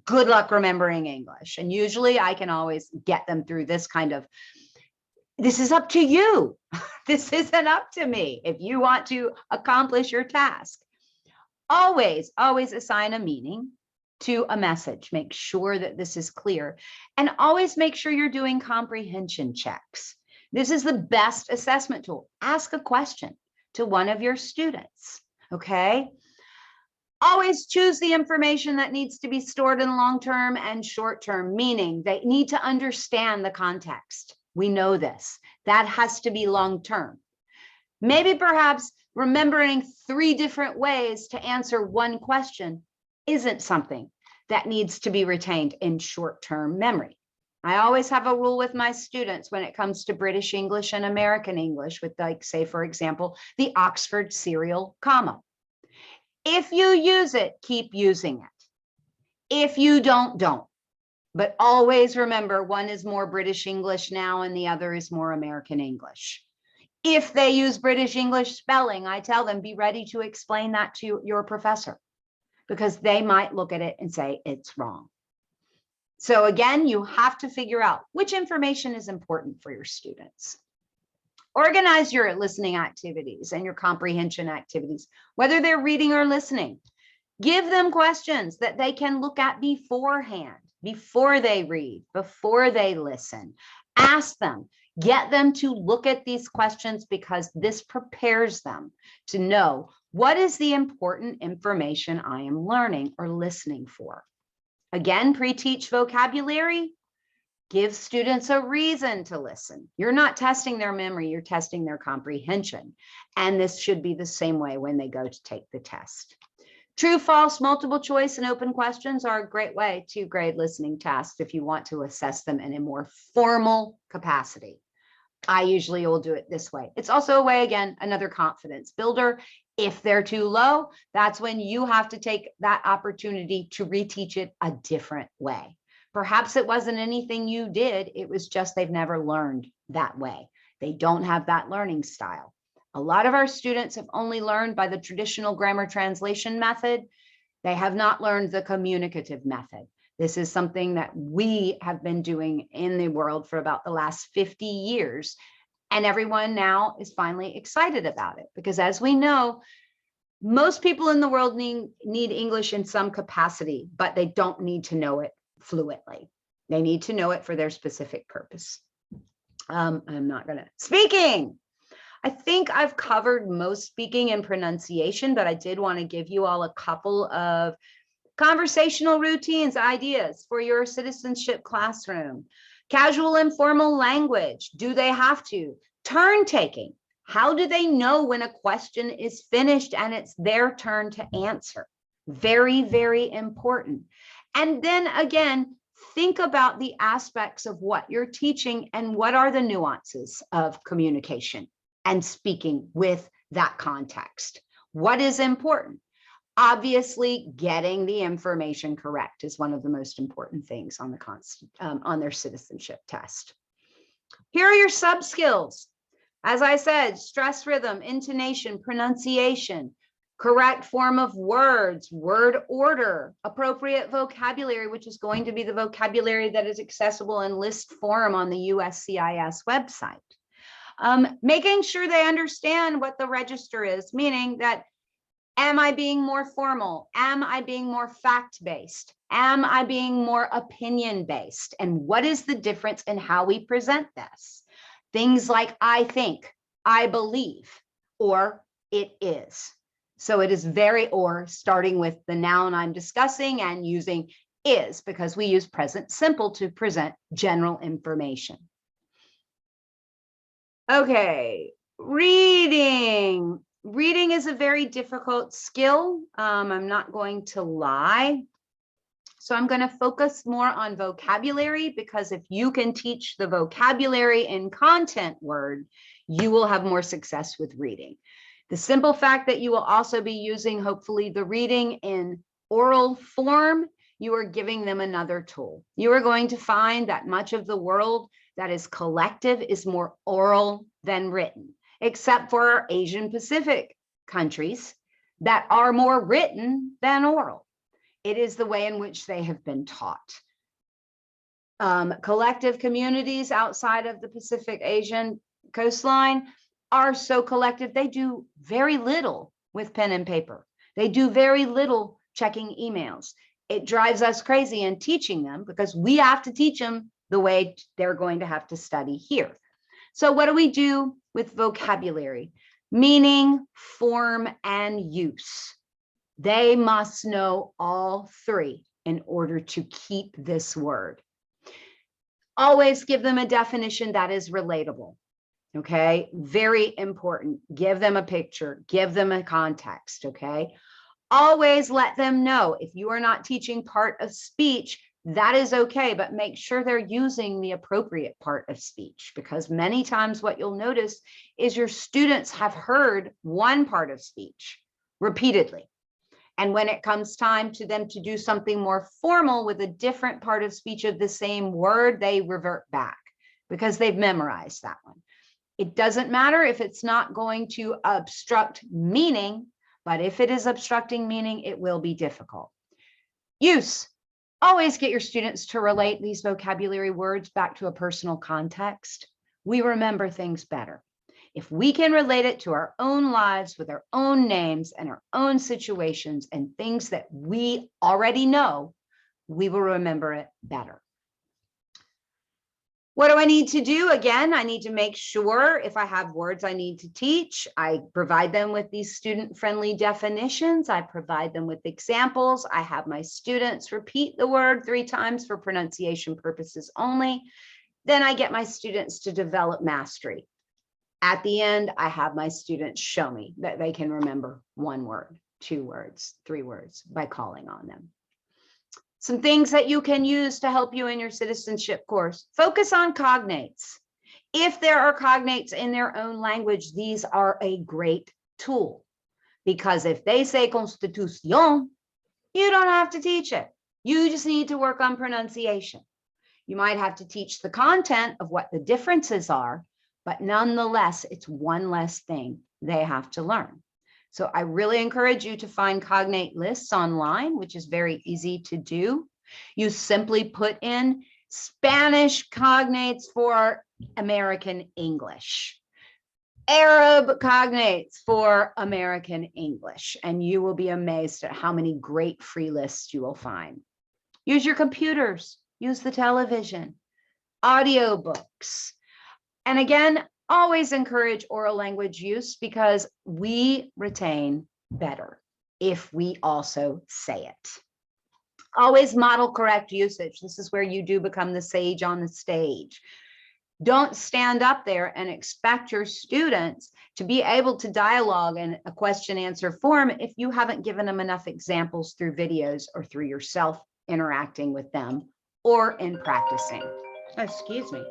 good luck remembering English. And usually I can always get them through this kind of, this is up to you. This isn't up to me. If you want to accomplish your task, always assign a meaning to a message. Make sure that this is clear, and always make sure you're doing comprehension checks. This is the best assessment tool. Ask a question to one of your students, okay? Always choose the information that needs to be stored in long-term and short-term, meaning they need to understand the context. We know this. That has to be long-term. Maybe perhaps remembering 3 different ways to answer one question isn't something that needs to be retained in short-term memory. I always have a rule with my students when it comes to British English and American English with, like, say, for example, the Oxford serial comma. If you use it, keep using it. If you don't. But always remember, one is more British English now and the other is more American English. If they use British English spelling, I tell them, be ready to explain that to your professor, because they might look at it and say it's wrong. So again, you have to figure out which information is important for your students. Organize your listening activities and your comprehension activities, whether they're reading or listening. Give them questions that they can look at beforehand, before they read, before they listen. Ask them, get them to look at these questions, because this prepares them to know what is the important information I am learning or listening for. Again, pre-teach vocabulary. Give students a reason to listen. You're not testing their memory, you're testing their comprehension. And this should be the same way when they go to take the test. True, false, multiple choice, and open questions are a great way to grade listening tasks if you want to assess them in a more formal capacity. I usually will do it this way. It's also a way, again, another confidence builder. If they're too low, that's when you have to take that opportunity to reteach it a different way. Perhaps it wasn't anything you did, it was just they've never learned that way. They don't have that learning style. A lot of our students have only learned by the traditional grammar translation method. They have not learned the communicative method. This is something that we have been doing in the world for about the last 50 years. And everyone now is finally excited about it, because as we know, most people in the world need English in some capacity, but they don't need to know it fluently. They need to know it for their specific purpose. I'm not gonna, speaking. I think I've covered most speaking and pronunciation, but I did want to give you all a couple of conversational routines, ideas for your citizenship classroom. Casual informal language. Do they have to? Turn taking. How do they know when a question is finished and it's their turn to answer? Very, very important. And then again, think about the aspects of what you're teaching and what are the nuances of communication and speaking with that context. What is important? Obviously, getting the information correct is one of the most important things on on their citizenship test. Here are your sub skills. As I said, stress rhythm, intonation, pronunciation, correct form of words, word order, appropriate vocabulary, which is going to be the vocabulary that is accessible in list form on the USCIS website. Making sure they understand what the register is, meaning that, am I being more formal? Am I being more fact-based? Am I being more opinion-based? And what is the difference in how we present this? Things like I think, I believe, or it is. So it is very, or starting with the noun I'm discussing and using is, because we use present simple to present general information. Okay, reading. Reading is a very difficult skill. I'm not going to lie. So I'm going to focus more on vocabulary, because if you can teach the vocabulary in content word, you will have more success with reading. The simple fact that you will also be using, hopefully, the reading in oral form, you are giving them another tool. You are going to find that much of the world that is collective is more oral than written, except for our Asian Pacific countries that are more written than oral. It is the way in which they have been taught. Collective communities outside of the Pacific Asian coastline are so collective, they do very little with pen and paper. They do very little checking emails. It drives us crazy in teaching them, because we have to teach them the way they're going to have to study here. So what do we do with vocabulary? Meaning, form, and use. They must know all three in order to keep this word. Always give them a definition that is relatable. Okay, very important. Give them a picture, give them a context. Okay, always let them know if you are not teaching part of speech, that is okay, but make sure they're using the appropriate part of speech, because many times what you'll notice is your students have heard one part of speech repeatedly. And when it comes time to them to do something more formal with a different part of speech of the same word, they revert back because they've memorized that one. It doesn't matter if it's not going to obstruct meaning, but if it is obstructing meaning, it will be difficult. Use. Always get your students to relate these vocabulary words back to a personal context. We remember things better. If we can relate it to our own lives with our own names and our own situations and things that we already know, we will remember it better. What do I need to do? Again, I need to make sure if I have words I need to teach, I provide them with these student-friendly definitions. I provide them with examples. I have my students repeat the word 3 times for pronunciation purposes only. Then I get my students to develop mastery. At the end, I have my students show me that they can remember 1 word, 2 words, 3 words by calling on them. Some things that you can use to help you in your citizenship course. Focus on cognates. If there are cognates in their own language, these are a great tool, because if they say constitución, you don't have to teach it. You just need to work on pronunciation. You might have to teach the content of what the differences are, but nonetheless, it's one less thing they have to learn. So I really encourage you to find cognate lists online, which is very easy to do. You simply put in Spanish cognates for American English, Arab cognates for American English, and you will be amazed at how many great free lists you will find. Use your computers, use the television, audiobooks. And again, always encourage oral language use, because we retain better if we also say it. Always model correct usage. This is where you do become the sage on the stage. Don't stand up there and expect your students to be able to dialogue in a question answer form if you haven't given them enough examples through videos or through yourself interacting with them or in practicing. Excuse me.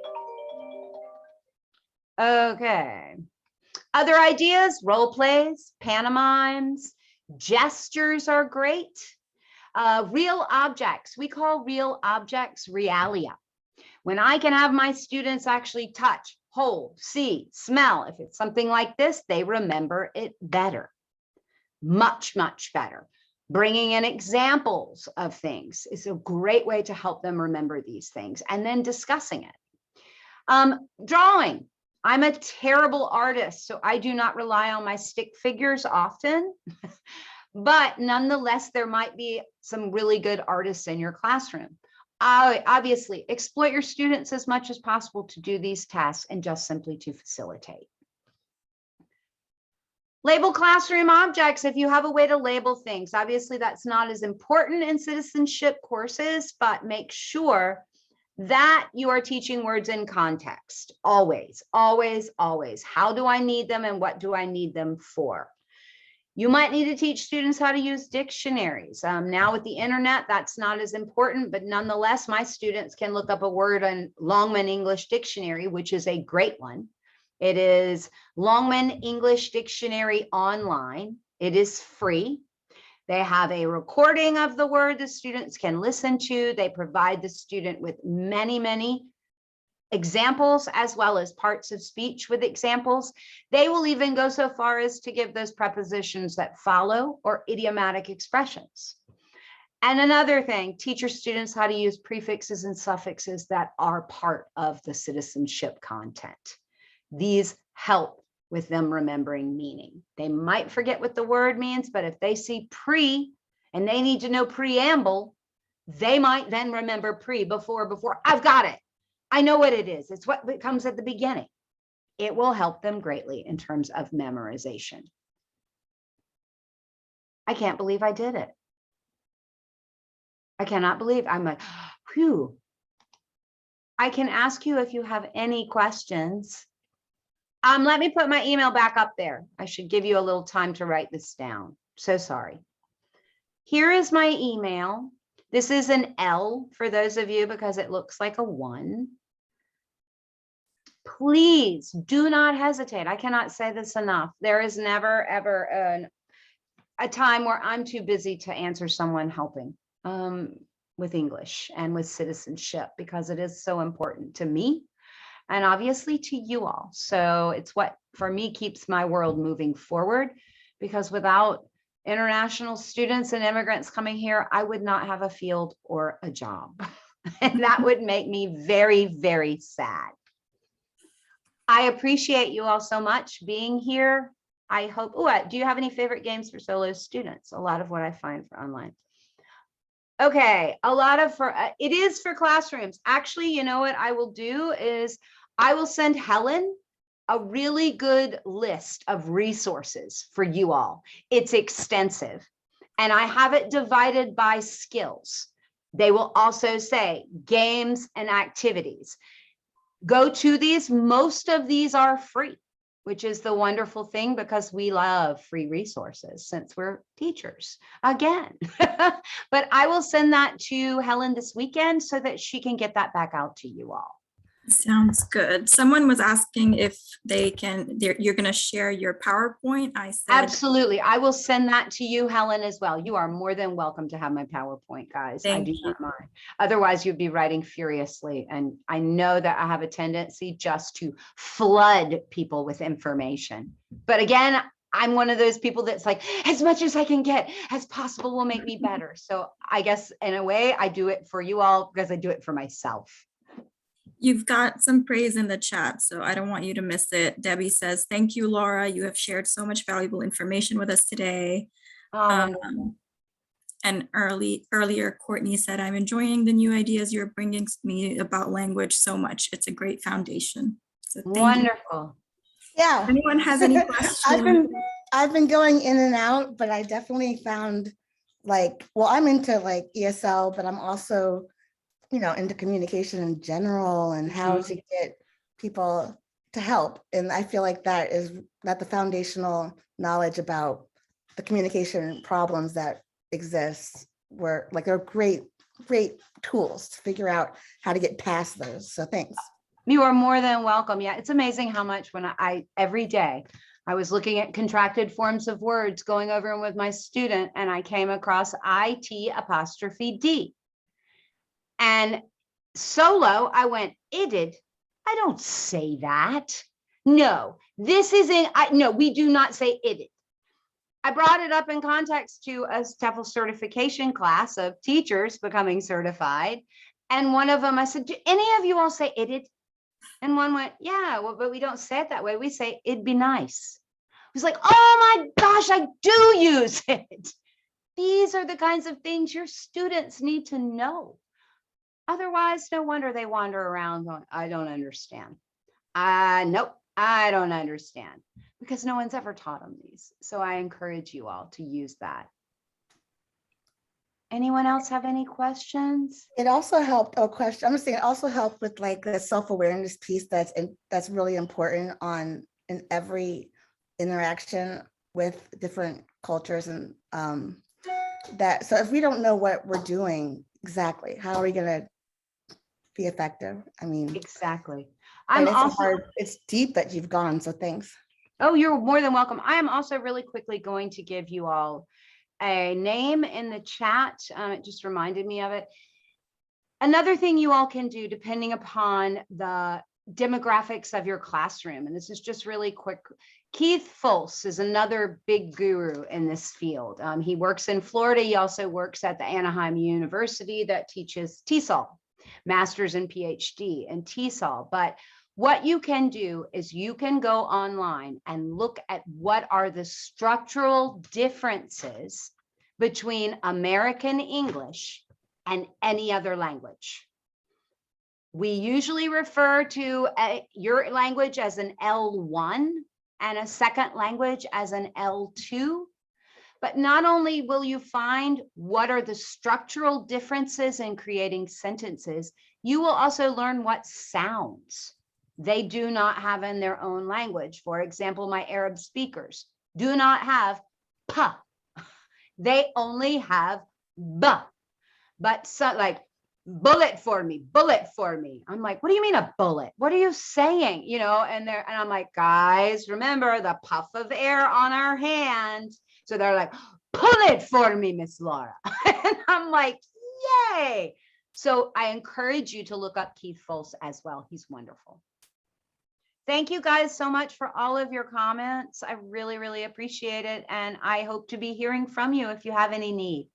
Okay. Other ideas, role plays, pantomimes, gestures are great. Real objects, we call real objects realia. When I can have my students actually touch, hold, see, smell, if it's something like this, they remember it better. Much, much better. Bringing in examples of things is a great way to help them remember these things, and then discussing it. Drawing. I'm a terrible artist, so I do not rely on my stick figures often, but nonetheless, there might be some really good artists in your classroom. Obviously, exploit your students as much as possible to do these tasks and just simply to facilitate. Label classroom objects if you have a way to label things. Obviously, that's not as important in citizenship courses, but make sure that you are teaching words in context. Always, always, always. How do I need them and what do I need them for? You might need to teach students how to use dictionaries. Now with the internet, that's not as important, but nonetheless, my students can look up a word in Longman English Dictionary, which is a great one. It is Longman English Dictionary online. It is free. They have a recording of the word the students can listen to. They provide the student with many, many examples, as well as parts of speech with examples. They will even go so far as to give those prepositions that follow or idiomatic expressions. And another thing, teach your students how to use prefixes and suffixes that are part of the citizenship content. These help with them remembering meaning. They might forget what the word means, but if they see pre and they need to know preamble, they might then remember pre, before. I've got it. I know what it is. It's what comes at the beginning. It will help them greatly in terms of memorization. I can't believe I did it. I cannot believe I'm like, whew. I can ask you if you have any questions. Let me put my email back up there. I should give you a little time to write this down. So sorry. Here is my email. This is an L for those of you because it looks like a 1. Please do not hesitate. I cannot say this enough. There is never, ever a time where I'm too busy to answer someone helping with English and with citizenship, because it is so important to me. and obviously to you all. So it's what, for me, keeps my world moving forward, because without international students and immigrants coming here, I would not have a field or a job. And that would make me very, very sad. I appreciate you all so much being here. I hope, do you have any favorite games for solo students? A lot of what I find for online. Okay, a lot of it is for classrooms. Actually, you know what I will do is I will send Helen a really good list of resources for you all. It's extensive, and I have it divided by skills. They will also say games and activities. Go to these. Most of these are free, which is the wonderful thing, because we love free resources since we're teachers again. But I will send that to Helen this weekend so that she can get that back out to you all. Sounds good. Someone was asking if you're going to share your PowerPoint. I said absolutely. I will send that to you, Helen, as well. You are more than welcome to have my PowerPoint, guys. I do not mind. Otherwise, you'd be writing furiously. And I know that I have a tendency just to flood people with information. But again, I'm one of those people that's like, as much as I can get as possible will make me better. So I guess in a way, I do it for you all because I do it for myself. You've got some praise in the chat, so I don't want you to miss it. Debbie says, thank you, Laura. You have shared so much valuable information with us today. And earlier, Courtney said, I'm enjoying the new ideas you're bringing me about language so much. It's a great foundation. So wonderful. Yeah. If anyone has any questions? I've been going in and out, but I definitely found I'm into ESL, but I'm also into communication in general and how to get people to help. And I feel like that the foundational knowledge about the communication problems that exist they're great tools to figure out how to get past those. So thanks. You are more than welcome. Yeah, it's amazing how much when every day I was looking at contracted forms of words, going over them with my student, and I came across IT''D. And solo, I went, IDD. I don't say that. No, this isn't, no, we do not say IDD. I brought it up in context to a TEFL certification class of teachers becoming certified. And one of them, I said, do any of you all say IDD? And one went, yeah, well, but we don't say it that way. We say, it'd be nice. I was like, oh my gosh, I do use it. These are the kinds of things your students need to know. Otherwise, no wonder they wander around going, I don't understand. Nope, I don't understand, because no one's ever taught them these. So I encourage you all to use that. Anyone else have any questions? It also helped, I'm saying it also helped with the self-awareness piece that's really important in every interaction with different cultures. And so if we don't know what we're doing exactly, how are we going to be effective? I mean, exactly. It's deep that you've gone, so thanks. Oh, you're more than welcome. I am also really quickly going to give you all a name in the chat. It just reminded me of it. Another thing you all can do, depending upon the demographics of your classroom, and this is just really quick. Keith Fultz is another big guru in this field. He works in Florida. He also works at the Anaheim University that teaches TESOL, master's and PhD in TESOL. But what you can do is you can go online and look at what are the structural differences between American English and any other language. We usually refer to your language as an L1 and a second language as an L2. But not only will you find what are the structural differences in creating sentences, you will also learn what sounds they do not have in their own language. For example, my Arab speakers do not have p. They only have b. But so bullet for me. I'm like, what do you mean a bullet? What are you saying? And I'm like, guys, remember the puff of air on our hand. So they're like, pull it for me, Miss Laura. And I'm like, yay. So I encourage you to look up Keith Fultz as well. He's wonderful. Thank you guys so much for all of your comments. I really, really appreciate it. And I hope to be hearing from you if you have any need.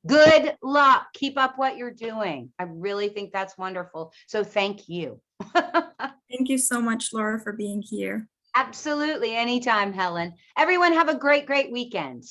Good luck. Keep up what you're doing. I really think that's wonderful. So thank you. Thank you so much, Laura, for being here. Absolutely. Anytime, Helen. Everyone have a great, great weekend.